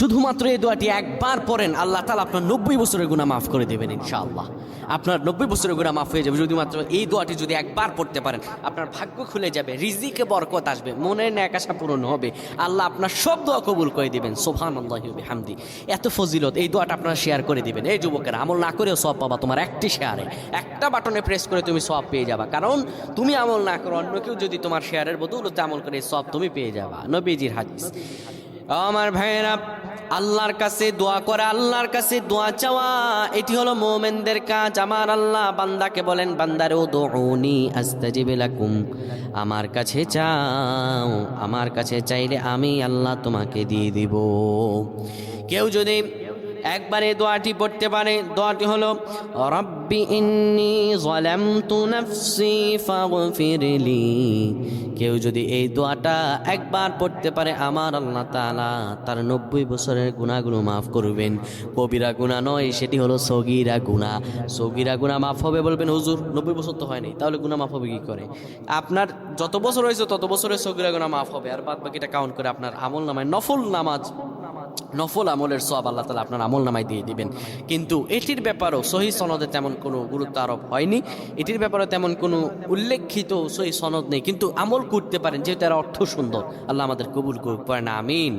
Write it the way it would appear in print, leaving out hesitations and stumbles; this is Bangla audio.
শুধুমাত্র এই দোয়াটি একবার পড়েন, আল্লাহ তাআলা আপনার 90 বছরের গুনাহ মাফ করে দেবেন ইনশাআল্লাহ। আপনার 90 বছরের গুনাহ মাফ হয়ে যাবে যদি মাত্র এই দোয়াটি যদি একবার পড়তে পারেন। আপনার ভাগ্য খুলে যাবে, রিজিকে বরকত আসবে, মনের ন্যাক আশা পূরণ হবে, আল্লাহ আপনার সব দোয়া কবুল করে দিবেন। সুবহানাল্লাহি ওয়া বিহামদি। এত ফজিলত, এই দোয়াটা আপনারা শেয়ার করে দিবেন। এই যুবকেরা, আমল না করেও সওয়াব পাবা। তোমার একটি শেয়ারে, একটা বাটনে প্রেস করে তুমি সওয়াব পেয়ে যাবা। কারণ তুমি আমল না করো, অন্য কেউ যদি তোমার শেয়ারের বদৌলতে আমল করে সওয়াব তুমি পেয়ে যাবা। নবীজির হাদিস। আমার ভাইয়েরা, আল্লাহর কাছে দোয়া করা, আল্লাহর কাছে দোয়া চাওয়া, এটি হলো মুমিনদের কাজ। আমার আল্লাহ বান্দাকে বলেন, বান্দারে উদউনি আস্তাজিব লাকুম, আমার কাছে চাও, আমার কাছে চাইলে আমি আল্লাহ তোমাকে দিয়ে দিব। কেউ যদি একবারে দোয়াটি পড়তে পারে, দোয়াটি হলো রব্বি ইন্নী যালামতু নাফসি ফাগফিরলি। কেউ যদি এই দোয়াটা একবার পড়তে পারে, আমার আল্লাহ তাআলা তার 90 বছরের গুনাহগুলো মাফ করবেন। কবিরা গুনাহ নয়, সেটি হলো সগীরা গুনাহ। সগীরা গুনাহ মাফ হবে। বলবেন হুজুর 90 বছর তো হয়নি, তাহলে গুনাহ মাফ হবে কি করে? আপনার যত বছর হয়েছে তত বছরের সগীরা গুনাহ মাফ হবে, আর বাদ বাকিটা কাউন্ট করে আপনার আমল নামায় নফল নামাজ, নফল আমলের সওয়াব আল্লাহ তাআলা আপনার আমল নামায় দিয়ে দিবেন। কিন্তু এটির ব্যাপারেও সহিহ সনদে তেমন কোনো গুরুত্ব আরোপ হয়নি, এটির ব্যাপারে তেমন কোনো উল্লেখিত সহিহ সনদ নেই। কিন্তু আমল করতে পারেন, যেহেতু এর অর্থ সুন্দর। আল্লাহ আমাদের কবুল করুক, পড়েন আমিন।